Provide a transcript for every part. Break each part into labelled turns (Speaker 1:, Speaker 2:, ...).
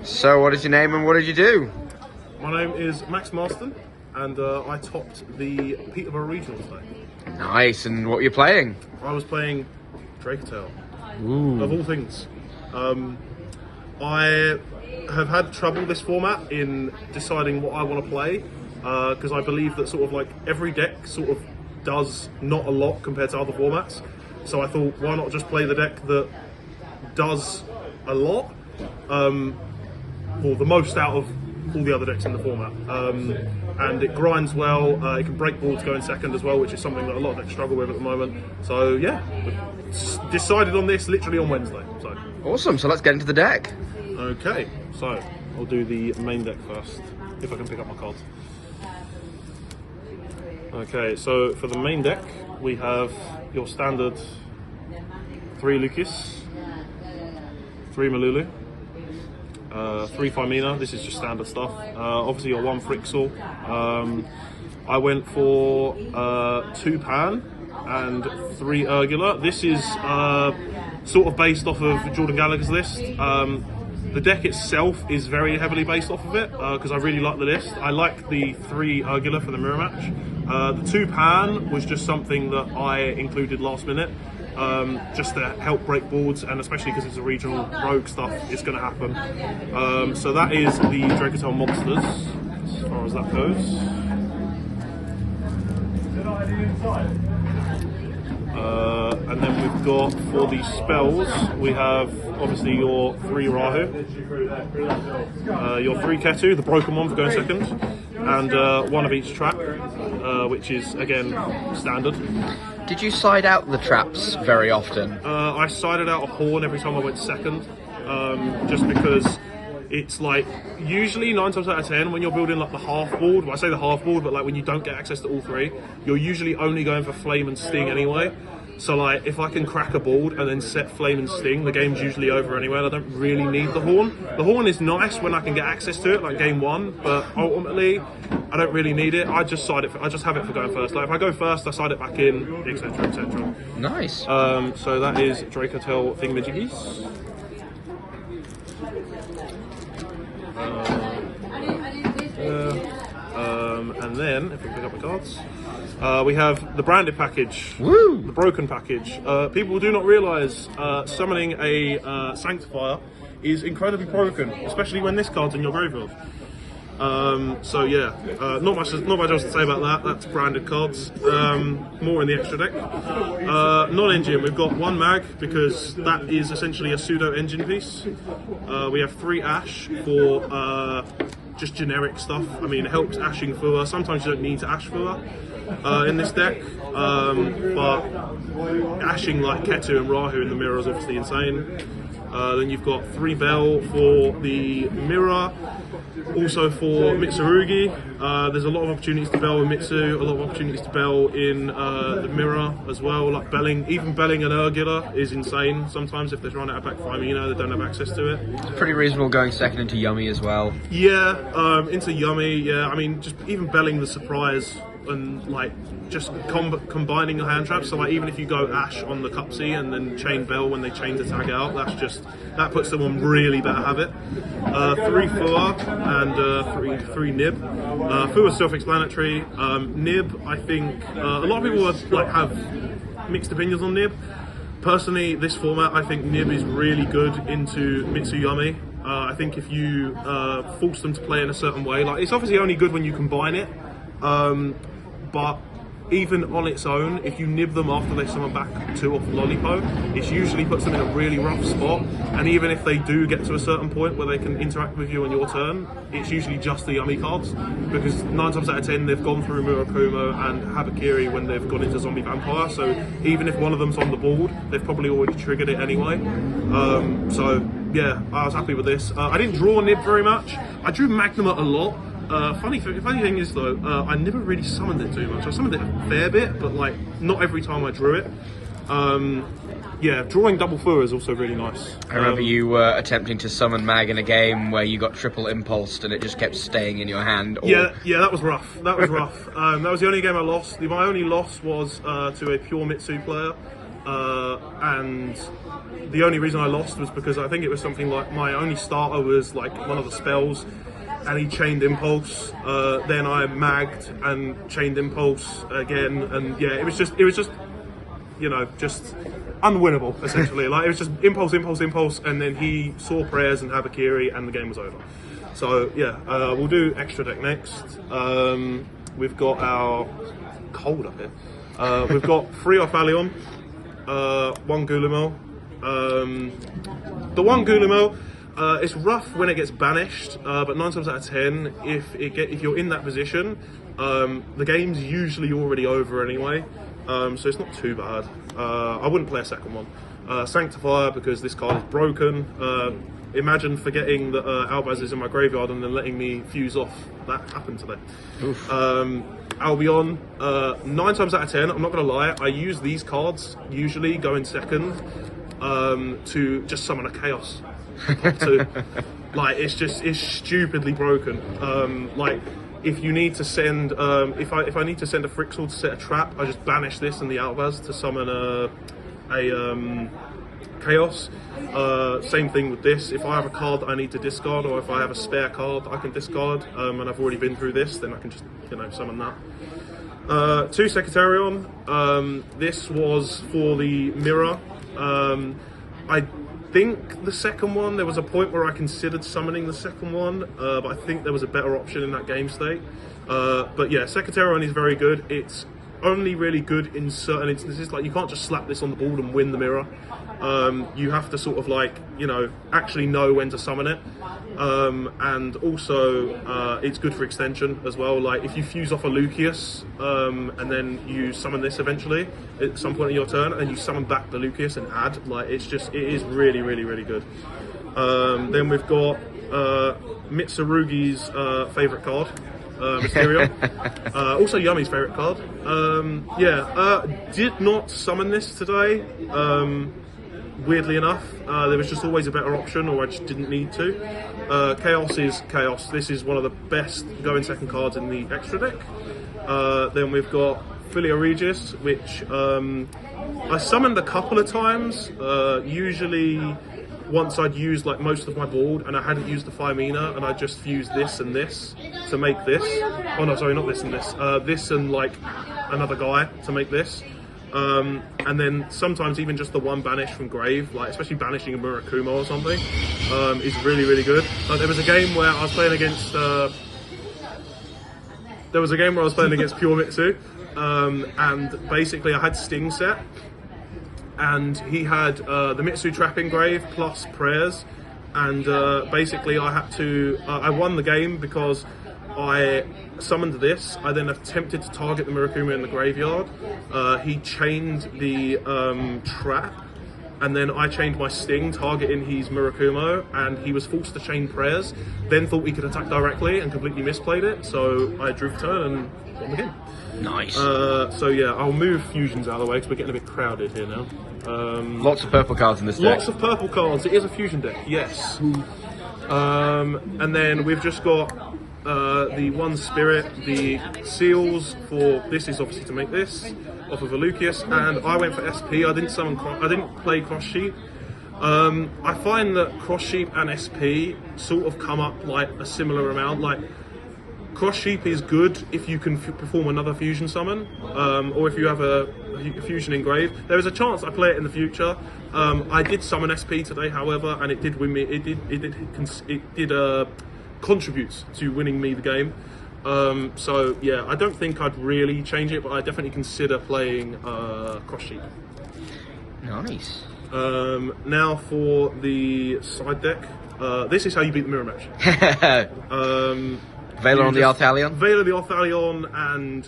Speaker 1: So what is your name and what did you do?
Speaker 2: My name is Marston, and I topped the Peterborough regional today.
Speaker 1: Nice, and what are you playing?
Speaker 2: I was playing Dracotail,
Speaker 1: Ooh.
Speaker 2: of all things. I have had trouble this format in deciding what I want to play, because I believe that sort of like every deck sort of does not a lot compared to other formats. So I thought, why not just play the deck that does a lot, or the most out of all the other decks in the format. And it grinds well, it can break boards going second as well, which is something that a lot of decks struggle with at the moment. So yeah, decided on this literally on Wednesday. So
Speaker 1: Awesome, so let's get into the deck.
Speaker 2: okay, so I'll do the main deck first, if I can pick up my cards. Okay, so for the main deck, we have your standard 3 Lucas, 3 Malulu, 3 Firmina. This is just standard stuff. Obviously your 1 Frixel. I went for 2 Pan and 3 Urgula. This is sort of based off of Jordan Gallagher's list. The deck itself is very heavily based off of it, because I really like the list. I like the 3 Urgula for the mirror match. The 2 Pan was just something that I included last minute, just to help break boards, and especially because it's a regional rogue stuff, it's going to happen. So that is the Dracotail monsters, as far as that goes. And then we've got, for the spells, we have obviously your 3 Rahu, your 3 Ketu, the broken one for going second, and 1 of each trap, which is again standard.
Speaker 1: Did you side out the traps very often?
Speaker 2: I sided out a horn every time I went second, just because it's like usually 9 times out of 10 when you're building like the half board, well, I say the half board, but like when you don't get access to all 3, you're usually only going for flame and sting anyway. So like if I can crack a board and then set flame and sting, the game's usually over anyway, and I don't really need the horn. The horn is nice when I can get access to it, like game 1, but ultimately I don't really need it. I just have it for going first. Like if I go first, I side it back in, etc, etc.
Speaker 1: Nice.
Speaker 2: So that is Dracotail thingamajiggies. And then, if we pick up the cards, we have the branded package.
Speaker 1: Woo!
Speaker 2: The broken package. People do not realise summoning a Sanctifier is incredibly broken, especially when this card's in your graveyard. So yeah, not much else to say about that. That's branded cards. More in the extra deck. Non-engine, we've got 1 mag, because that is essentially a pseudo engine piece. We have 3 Ash for just generic stuff. I mean, it helps ashing Fua. Sometimes you don't need to ash Fua in this deck, but ashing like Ketu and Rahu in the mirror is obviously insane. Then you've got 3 Bell for the mirror. Also for Mitsurugi, there's a lot of opportunities to bell with Mitsu, a lot of opportunities to bell in the mirror as well, like even belling an Urgula is insane. Sometimes if they're trying to back Firmina, they don't have access to it.
Speaker 1: It's pretty reasonable going second into Yummy as well.
Speaker 2: Yeah, into Yummy, yeah, I mean, just even belling the surprise and like just combining the hand traps. So like even if you go Ash on the Cupsy and then chain Bell when they chain the tag out, that puts them on really better habit. 3 Fua and 3 Nib. Fua is self-explanatory. Nib, I think a lot of people have mixed opinions on Nib. Personally, this format, I think Nib is really good into Mitsuyami. I think if you force them to play in a certain way, like it's obviously only good when you combine it. But even on its own, if you nib them after they summon back 2 off Lollipo, it usually puts them in a really rough spot. And even if they do get to a certain point where they can interact with you on your turn, it's usually just the Yummy cards, because 9 times out of 10 they've gone through Murakumo and Habakiri when they've gone into Zombie Vampire. So even if one of them's on the board, they've probably already triggered it anyway. So yeah, I was happy with this. I didn't draw Nib very much. I drew Magnuma a lot. Funny thing is though, I never really summoned it too much. I summoned it a fair bit, but like not every time I drew it. Yeah, drawing double Fua is also really nice.
Speaker 1: I remember you were attempting to summon Mag in a game where you got triple impulsed and it just kept staying in your hand. Or...
Speaker 2: Yeah, that was rough. That was rough. That was the only game I lost. My only loss was to a pure Mitsu player. and the only reason I lost was because I think it was something like my only starter was like one of the spells, and he chained impulse. Then I magged and chained impulse again, and yeah, it was just you know, just unwinnable essentially. Like it was just impulse, and then he saw prayers and Habakiri, and the game was over. So yeah, we'll do extra deck next. We've got our cold up here. We've got 3 Orphalion, 1 Gulimel. The 1 Gulimel, it's rough when it gets banished, but 9 times out of 10, if you're in that position, the game's usually already over anyway. So it's not too bad. I wouldn't play a second one. Sanctifier, because this card is broken. Imagine forgetting that Albaz is in my graveyard and then letting me fuse off. That happened today. Albion, 9 times out of 10, I'm not going to lie, I use these cards, usually going second, to just summon a Chaos. Like, it's stupidly broken. Like, if you need to send, if I need to send a Frixel to set a trap, I just banish this and the Albaz to summon a Chaos. Same thing with this. If I have a card that I need to discard, or if I have a spare card that I can discard, and I've already been through this, then I can just, you know, summon that. 2 Secretarion. This was for the mirror. I think the second one, there was a point where I considered summoning the second one, but I think there was a better option in that game state. But yeah, Secretarion is very good. It's only really good in certain instances. Like, you can't just slap this on the board and win the mirror. You have to sort of, like, you know, actually know when to summon it. And also, it's good for extension as well. Like, if you fuse off a Lucius, and then you summon this eventually at some point in your turn, and you summon back the Lucius and add, like, it is really, really, really good. Then we've got Mitsurugi's favourite card, Mysterion. Also Yumi's favourite card. Did not summon this today. Weirdly enough, there was just always a better option, or I just didn't need to. Chaos is Chaos. This is one of the best going second cards in the extra deck. Then we've got Filia Regis, which I summoned a couple of times. Usually once I'd used like most of my board and I hadn't used the Firemina, and I just fused this and this to make this. Oh no, sorry, not this and this. This and like another guy to make this. And then sometimes even just the one banish from grave, like especially banishing a Murakumo or something, is really, really good. There was a game where I was playing against Pure Mitsu, and basically I had Sting set, and he had the Mitsu trapping grave plus prayers, and basically I won the game because I summoned this. I then attempted to target the Murakumo in the graveyard. He chained the trap, and then I chained my Sting, targeting his Murakumo, and he was forced to chain prayers, then thought he could attack directly and completely misplayed it, so I drew for turn and won the game.
Speaker 1: Nice.
Speaker 2: So yeah, I'll move fusions out of the way because we're getting a bit crowded here now.
Speaker 1: Lots of purple cards in this deck.
Speaker 2: Lots of purple cards. It is a fusion deck, yes. And then we've just got the one spirit, the seals for this is obviously to make this off of a Lucius, and I went for SP. I didn't play Cross Sheep. I find that Cross Sheep and SP sort of come up like a similar amount. Like, Cross Sheep is good if you can perform another fusion summon, or if you have a fusion engrave. There is a chance I play it in the future. I did summon SP today, however, and it did win me. It did contribute to winning me the game. So yeah, I don't think I'd really change it, but I definitely consider playing Cross Sheep.
Speaker 1: Nice.
Speaker 2: Now for the side deck. This is how you beat the mirror match.
Speaker 1: Valor on the Orphalion?
Speaker 2: Valor the Orphalion, and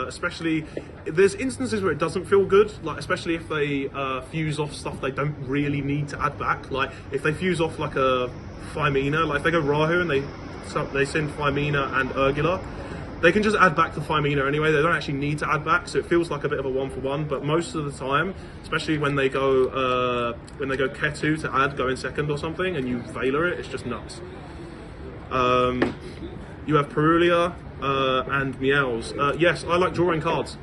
Speaker 2: especially, there's instances where it doesn't feel good, like especially if they fuse off stuff they don't really need to add back. Like if they fuse off like a Firemina, like if they go Rahu and they send Firemina and Urgula, they can just add back the Firemina anyway. They don't actually need to add back, so it feels like a bit of a 1-for-1. But most of the time, especially when they go Ketu to add go in second or something, and you Valor it, it's just nuts. You have Perulia and Meows. Yes, I like drawing cards.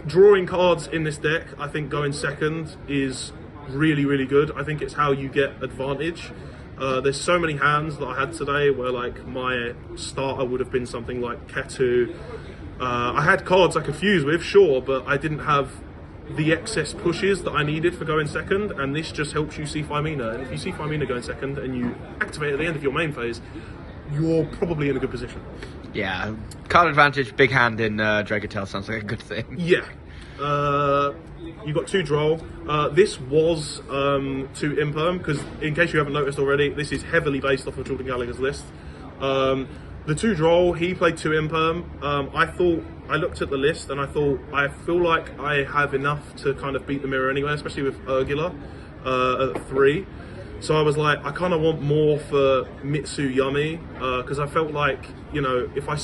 Speaker 2: drawing cards in this deck, I think going second is really, really good. I think it's how you get advantage. There's so many hands that I had today where like my starter would have been something like Ketu. I had cards I could fuse with, sure, but I didn't have the excess pushes that I needed for going second, and this just helps you see Firmina. And if you see Firmina going second and you activate at the end of your main phase, you're probably in a good position.
Speaker 1: Yeah, card advantage, big hand in Dracotail sounds like a good thing.
Speaker 2: Yeah. You got 2 Droll. This was 2 Imperm, because in case you haven't noticed already, this is heavily based off of Jordan Gallagher's list. The 2 Droll, he played 2 Imperm. I looked at the list and I thought, I feel like I have enough to kind of beat the mirror anyway, especially with Urgula at 3. So I was like, I kind of want more for Mitsu Yummy, because I felt like, you know, if I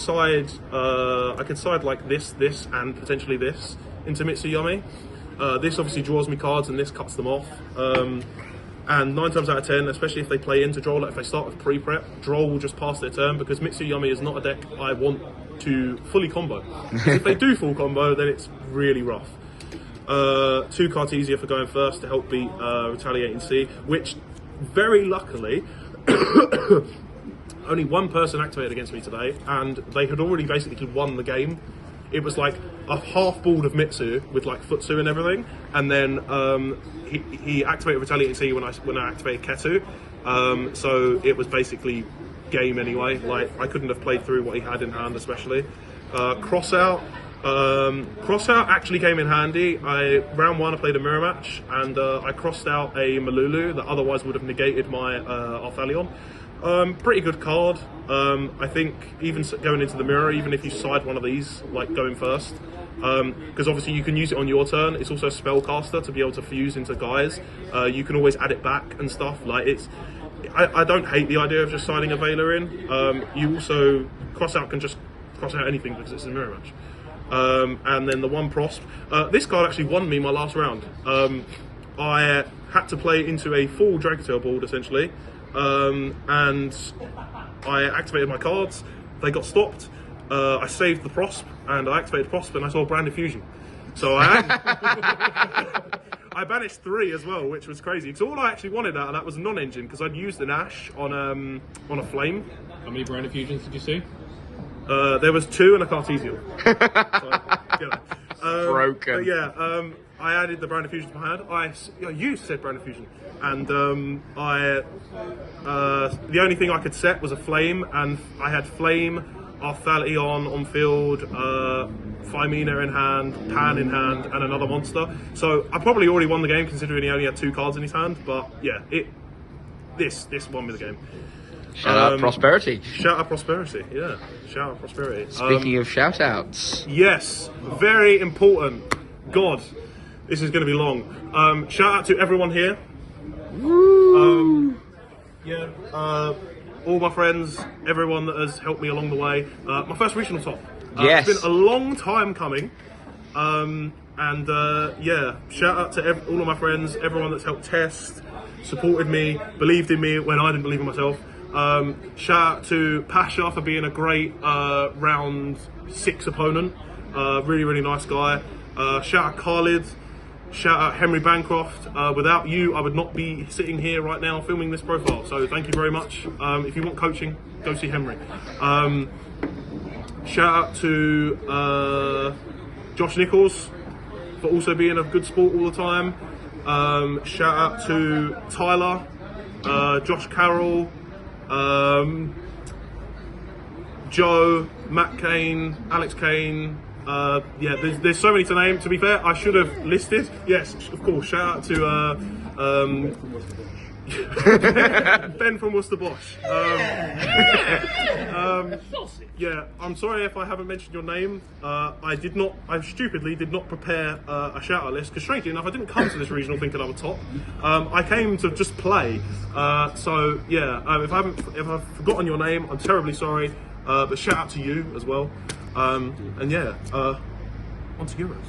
Speaker 2: could side like this, and potentially this into Mitsu Yummy. This obviously draws me cards and this cuts them off. And 9 times out of 10, especially if they play into Droll, like if they start with pre-prep, Droll will just pass their turn, because Mitsu Yummy is not a deck I want to fully combo. If they do full combo, then it's really rough. 2 cards easier for going first to help beat Retaliating Sea, which very luckily only 1 person activated against me today, and they had already basically won the game. It was like a half board of Mitsu with like Futsu and everything, and then he activated Retaliating Sea when I activated Ketu, so it was basically game anyway. Like I couldn't have played through what he had in hand, especially. Crossout actually came in handy. Round 1 I played a mirror match, and I crossed out a Malulu that otherwise would have negated my Arthalion. Pretty good card. I think even going into the mirror, even if you side one of these, like going first, because obviously you can use it on your turn. It's also a spellcaster to be able to fuse into guys. You can always add it back and stuff. Like I don't hate the idea of just siding a Veiler in. You also Crossout can just cross out anything because it's a mirror match. And then the 1 Prosp. This card actually won me my last round. I had to play into a full Dracotail board essentially. And I activated my cards, they got stopped, I saved the Prosp, and I activated Prosp, and I saw Brand Infusion. So I banished 3 as well, which was crazy, because all I actually wanted out of that was a non-engine, because I'd used an Ash on a Flame.
Speaker 3: How many Brand Infusions did you see?
Speaker 2: There was 2 and a Cartesian. So,
Speaker 1: Broken.
Speaker 2: Yeah, I added the Brand Infusion to my hand. You said Brand Infusion, and the only thing I could set was a Flame, and I had Flame, Arthalion on field, Firmina in hand, Pan in hand, and another monster. So I probably already won the game considering he only had 2 cards in his hand. But yeah, this won me the game.
Speaker 1: Shout out Prosperity.
Speaker 2: Shout out Prosperity, yeah. Shout out Prosperity.
Speaker 1: Speaking of shout outs.
Speaker 2: Yes, very important. God, this is going to be long. Shout out to everyone here. All my friends, everyone that has helped me along the way. My first regional top.
Speaker 1: Yes.
Speaker 2: It's been a long time coming. Yeah, shout out to all of my friends, everyone that's helped test, supported me, believed in me when I didn't believe in myself. Shout out to Pasha for being a great round 6 opponent. Really, really nice guy. Shout out Khalid. Shout out Henry Bancroft. Without you, I would not be sitting here right now filming this profile. So thank you very much. If you want coaching, go see Henry. Shout out to Josh Nichols for also being a good sport all the time. Shout out to Tyler, Josh Carroll, Joe, Matt Kane, Alex Kane. Yeah, there's so many to name. To be fair, I should have listed. Yes, of course. Shout out to Ben from Worcester Bosch. Yeah, I'm sorry if I haven't mentioned your name. I stupidly did not prepare a shout out list because strangely enough, I didn't come to this regional thinking I would top. I came to just play. So yeah, if I've forgotten your name, I'm terribly sorry. But shout out to you as well. And yeah, on to Euros.